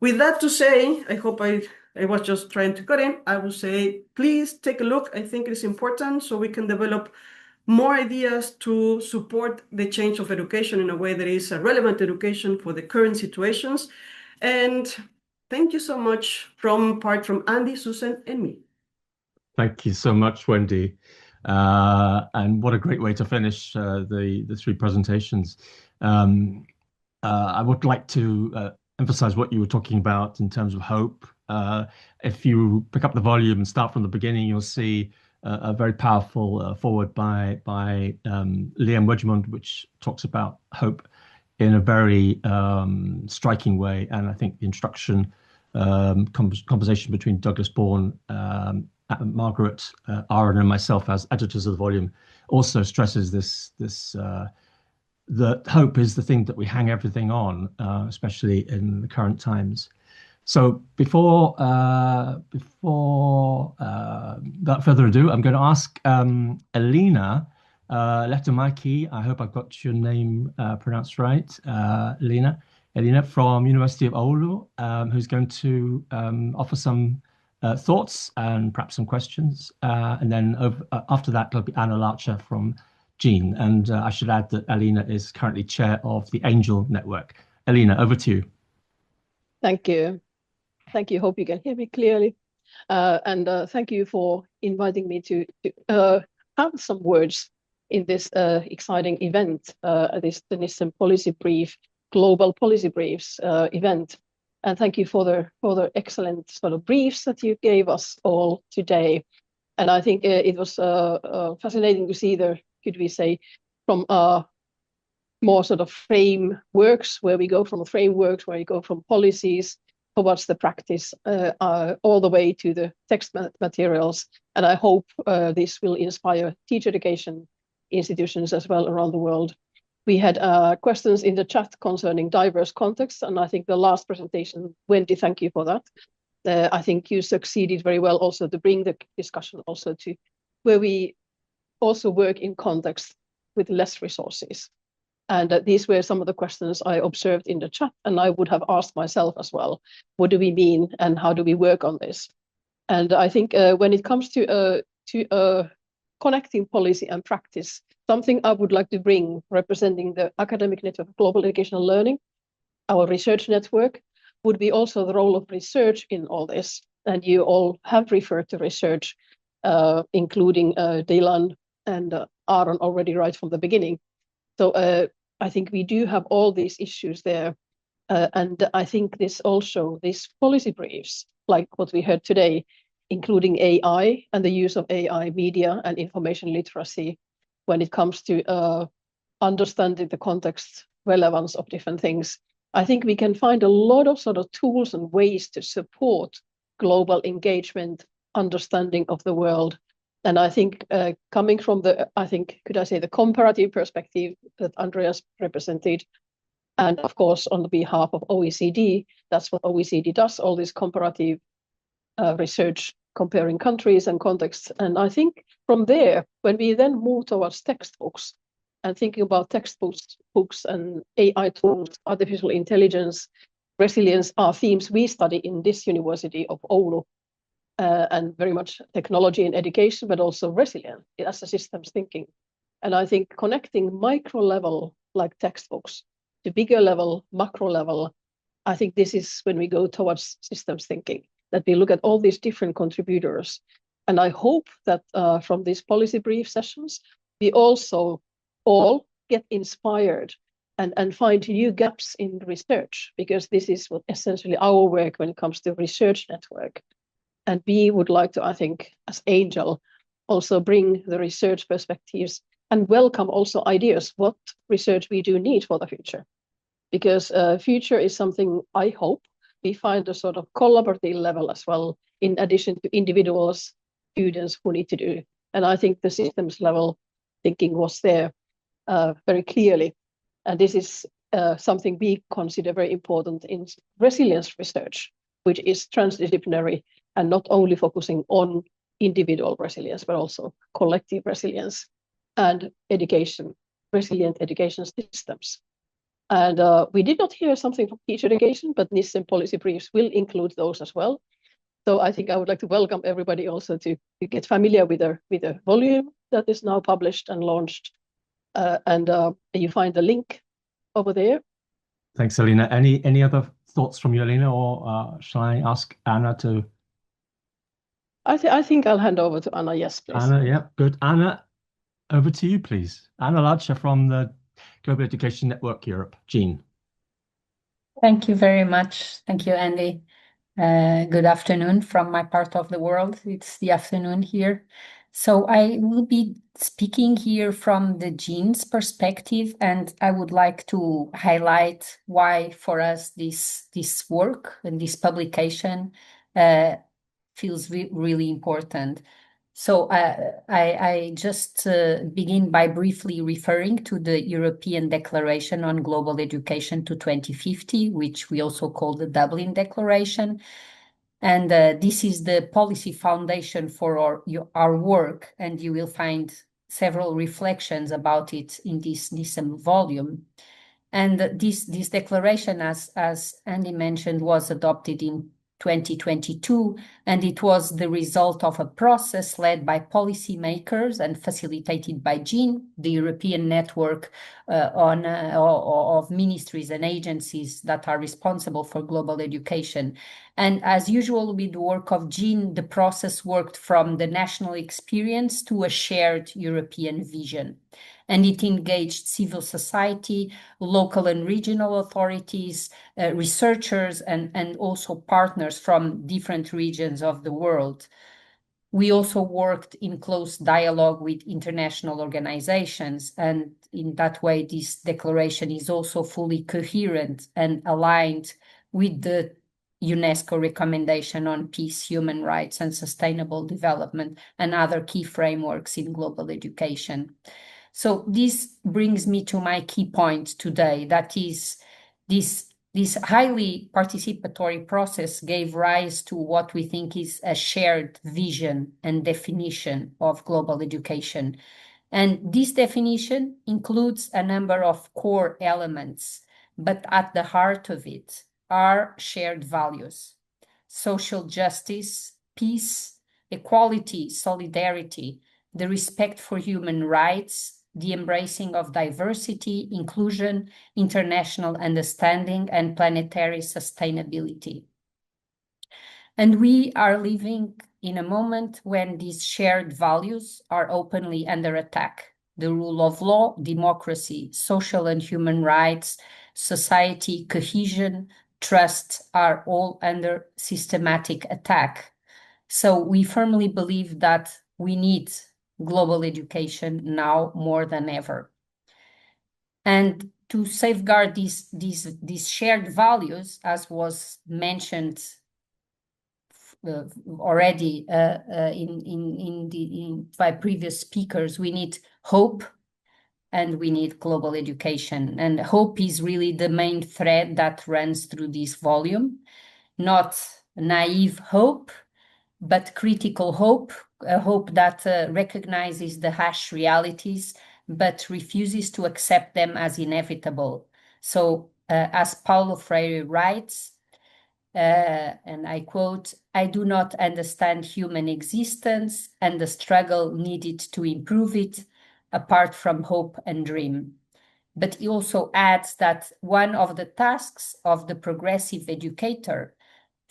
With that to say, I hope I was just trying to cut in. I will say, please take a look. I think it's important so we can develop more ideas to support the change of education in a way that is a relevant education for the current situations. And thank you so much from Andy, Susan, and me. Thank you so much, Wendy. And what a great way to finish the 3 presentations. I would like to emphasize what you were talking about in terms of hope. If you pick up the volume and start from the beginning, you'll see a very powerful foreword by Liam Wedgmund, which talks about hope in a very striking way. And I think the introduction conversation between Douglas Bourne, Margaret, Aaron, and myself as editors of the volume also stresses this that hope is the thing that we hang everything on, especially in the current times. So before without further ado, I'm going to ask Elina Lehtomäki. I hope I've got your name pronounced right, Elina from University of Oulu, who's going to offer some thoughts and perhaps some questions. And then after that, there'll be Anna Larcher from Gene. And I should add that Elina is currently chair of the Angel Network. Elina, over to you. Thank you. Thank you. Hope you can hear me clearly. And thank you for inviting me to have some words in this exciting event, the NISSEM Policy Brief, Global Policy Briefs event. And thank you for the excellent sort of briefs that you gave us all today. And I think it was fascinating to see could we say, from more sort of frameworks, where we go from frameworks, where you go from policies towards the practice, all the way to the text materials. And I hope this will inspire teacher education institutions as well around the world. We had questions in the chat concerning diverse contexts, and I think the last presentation, Wendy, thank you for that. I think you succeeded very well also to bring the discussion also to where we also work in context with less resources. And these were some of the questions I observed in the chat, and I would have asked myself as well, what do we mean and how do we work on this? And I think when it comes to connecting policy and practice, something I would like to bring representing the Academic Network of Global Educational Learning, our research network, would be also the role of research in all this. And you all have referred to research, including Dylan and Aaron already right from the beginning. So I think we do have all these issues there. And I think these policy briefs, like what we heard today, including AI and the use of AI, media and information literacy, when it comes to understanding the context relevance of different things. I think we can find a lot of sort of tools and ways to support global engagement, understanding of the world. And I think coming from the comparative perspective that Andreas represented, and of course on the behalf of OECD, that's what OECD does, all this comparative research comparing countries and contexts. And I think from there, when we then move towards textbooks and thinking about textbooks and AI tools, artificial intelligence, resilience are themes we study in this University of Oulu. And very much technology and education, but also resilience as a systems thinking. And I think connecting micro level, like textbooks, to bigger level, macro level, I think this is when we go towards systems thinking, that we look at all these different contributors. And I hope that from these policy brief sessions, we also all get inspired and find new gaps in research, because this is what essentially our work when it comes to research network. And we would like to, I think, as Angel, also bring the research perspectives and welcome also ideas what research we do need for the future. Because future is something I hope we find a sort of collaborative level as well, in addition to individuals, students who need to do. And I think the systems level thinking was there very clearly. And this is something we consider very important in resilience research, which is transdisciplinary and not only focusing on individual resilience, but also collective resilience and education, resilient education systems. And we did not hear something from teacher education, but NISSEM policy briefs will include those as well. So I think I would like to welcome everybody also to get familiar with the volume that is now published and launched. And you find the link over there. Thanks, Elina. Any other thoughts from you, Elina, or shall I ask Anna to? I think I'll hand over to Anna. Yes, please. Anna, yeah, good. Anna, over to you, please. Anna Larcher from the Global Education Network Europe. Gene. Thank you very much. Thank you, Andy. Good afternoon from my part of the world. It's the afternoon here. So I will be speaking here from the genes perspective, and I would like to highlight why for us this work and this publication feels really important. So I just begin by briefly referring to the European Declaration on Global Education to 2050, which we also call the Dublin Declaration. And this is the policy foundation for our work, and you will find several reflections about it in this NISSEM volume. And this declaration, as Andy mentioned, was adopted in 2022, and it was the result of a process led by policymakers and facilitated by GEAN, the European network of ministries and agencies that are responsible for global education. And as usual with the work of GEAN, the process worked from the national experience to a shared European vision. And it engaged civil society, local and regional authorities, researchers, and also partners from different regions of the world. We also worked in close dialogue with international organizations, and in that way, this declaration is also fully coherent and aligned with the UNESCO recommendation on peace, human rights, and sustainable development, and other key frameworks in global education. So this brings me to my key point today, that is this highly participatory process gave rise to what we think is a shared vision and definition of global education. And this definition includes a number of core elements, but at the heart of it are shared values: social justice, peace, equality, solidarity, the respect for human rights, the embracing of diversity, inclusion, international understanding, and planetary sustainability. And we are living in a moment when these shared values are openly under attack. The rule of law, democracy, social and human rights, society, cohesion, trust are all under systematic attack. So we firmly believe that we need global education now more than ever. And to safeguard these shared values, as was mentioned already by previous speakers, we need hope and we need global education. And hope is really the main thread that runs through this volume, not naive hope, but critical hope, a hope that recognizes the harsh realities, but refuses to accept them as inevitable. So as Paulo Freire writes, and I quote, "I do not understand human existence and the struggle needed to improve it, apart from hope and dream." But he also adds that one of the tasks of the progressive educator,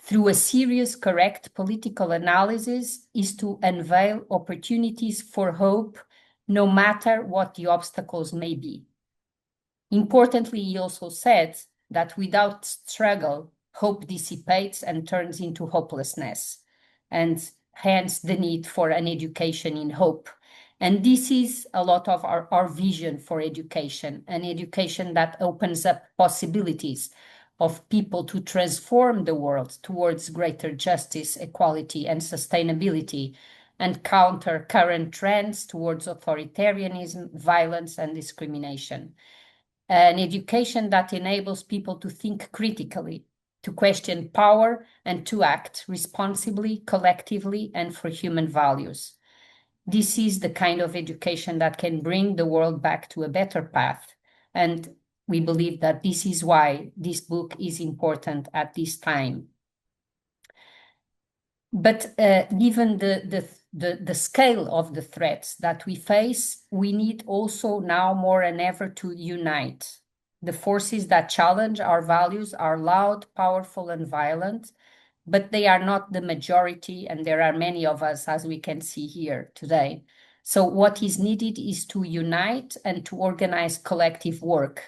through a serious, correct political analysis, is to unveil opportunities for hope, no matter what the obstacles may be. Importantly, he also said that without struggle, hope dissipates and turns into hopelessness, and hence the need for an education in hope. And this is a lot of our vision for education, an education that opens up possibilities of people to transform the world towards greater justice, equality, and sustainability, and counter current trends towards authoritarianism, violence, and discrimination. An education that enables people to think critically, to question power, and to act responsibly, collectively, and for human values. This is the kind of education that can bring the world back to a better path. And we believe that this is why this book is important at this time. But given the scale of the threats that we face, we need also now more than ever to unite. The forces that challenge our values are loud, powerful, and violent, but they are not the majority, and there are many of us, as we can see here today. So what is needed is to unite and to organize collective work.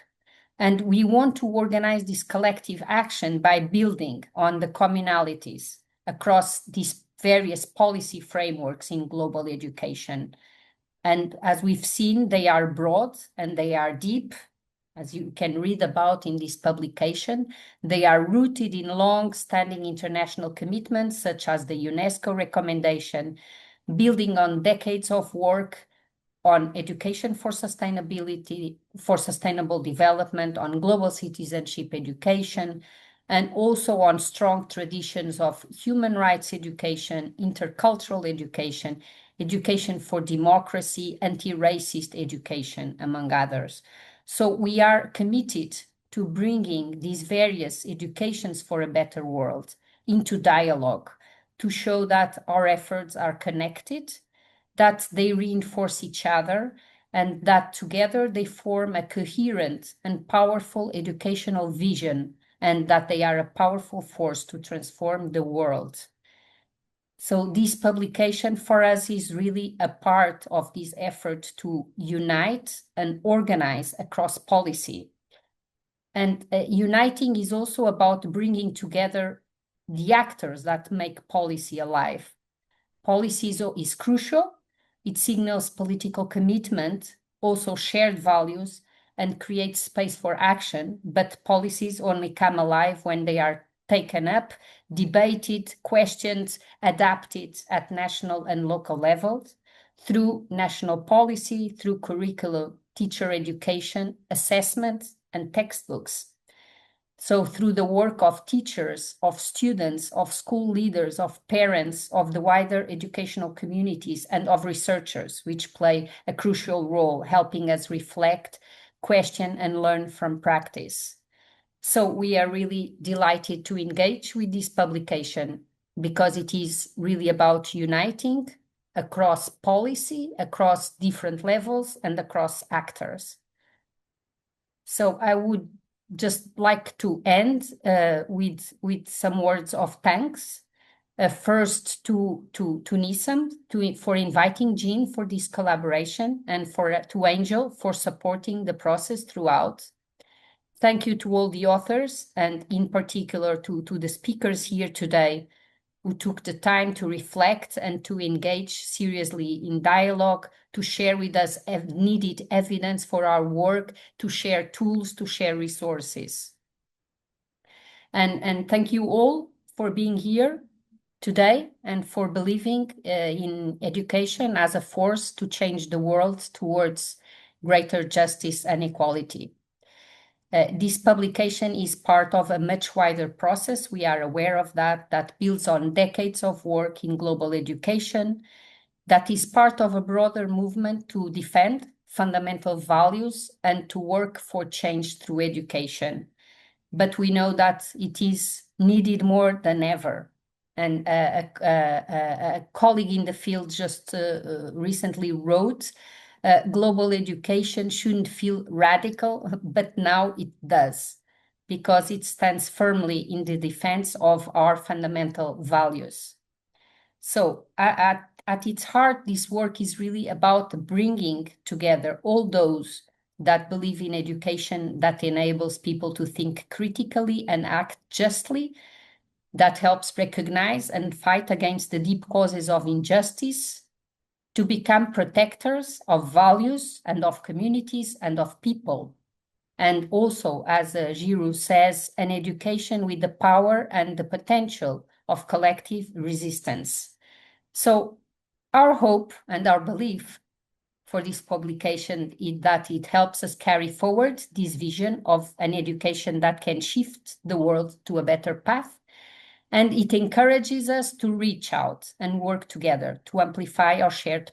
And we want to organize this collective action by building on the commonalities across these various policy frameworks in global education. And as we've seen, they are broad and they are deep, as you can read about in this publication. They are rooted in long-standing international commitments, such as the UNESCO recommendation, building on decades of work on education for sustainability, for sustainable development, on global citizenship education, and also on strong traditions of human rights education, intercultural education, education for democracy, anti-racist education, among others. So we are committed to bringing these various educations for a better world into dialogue, to show that our efforts are connected, that they reinforce each other, and that together they form a coherent and powerful educational vision, and that they are a powerful force to transform the world. So this publication for us is really a part of this effort to unite and organize across policy. And uniting is also about bringing together the actors that make policy alive. Policy is crucial. It signals political commitment, also shared values, and creates space for action. But policies only come alive when they are taken up, debated, questioned, adapted at national and local levels through national policy, through curriculum, teacher education, assessment, and textbooks. So through the work of teachers, of students, of school leaders, of parents, of the wider educational communities, and of researchers, which play a crucial role helping us reflect, question, and learn from practice. So we are really delighted to engage with this publication because it is really about uniting across policy, across different levels, and across actors. So I would just like to end with some words of thanks. First to NISSEM for inviting Jean for this collaboration, and to Angel for supporting the process throughout. Thank you to all the authors, and in particular to the speakers here today who took the time to reflect and to engage seriously in dialogue, to share with us needed evidence for our work, to share tools, to share resources. And thank you all for being here today and for believing in education as a force to change the world towards greater justice and equality. This publication is part of a much wider process. We are aware of that builds on decades of work in global education, that is part of a broader movement to defend fundamental values and to work for change through education. But we know that it is needed more than ever. And a colleague in the field just recently wrote, global education shouldn't feel radical, but now it does, because it stands firmly in the defense of our fundamental values. So at its heart, this work is really about bringing together all those that believe in education that enables people to think critically and act justly, that helps recognize and fight against the deep causes of injustice, to become protectors of values and of communities and of people. And also, as Giroux says, an education with the power and the potential of collective resistance. So our hope and our belief for this publication is that it helps us carry forward this vision of an education that can shift the world to a better path. And it encourages us to reach out and work together to amplify our shared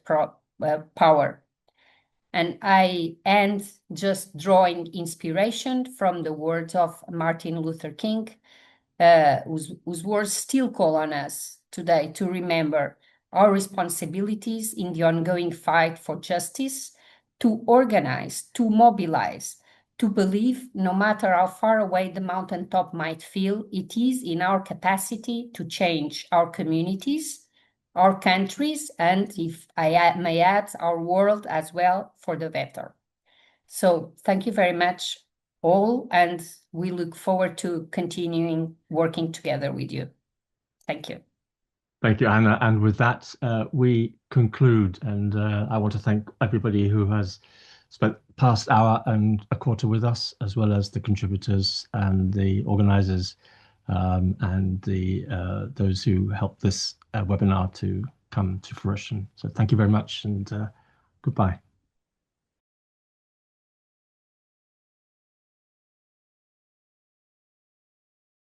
power. And I end just drawing inspiration from the words of Martin Luther King, whose words still call on us today to remember our responsibilities in the ongoing fight for justice, to organize, to mobilize, to believe, no matter how far away the mountaintop might feel, it is in our capacity to change our communities, our countries, and, if I may add, our world as well, for the better. So thank you very much all, and we look forward to continuing working together with you. Thank you. Thank you, Anna. And with that, we conclude. And I want to thank everybody who has spent the past hour and a quarter with us, as well as the contributors and the organizers, and those who helped this webinar to come to fruition. So thank you very much, and goodbye.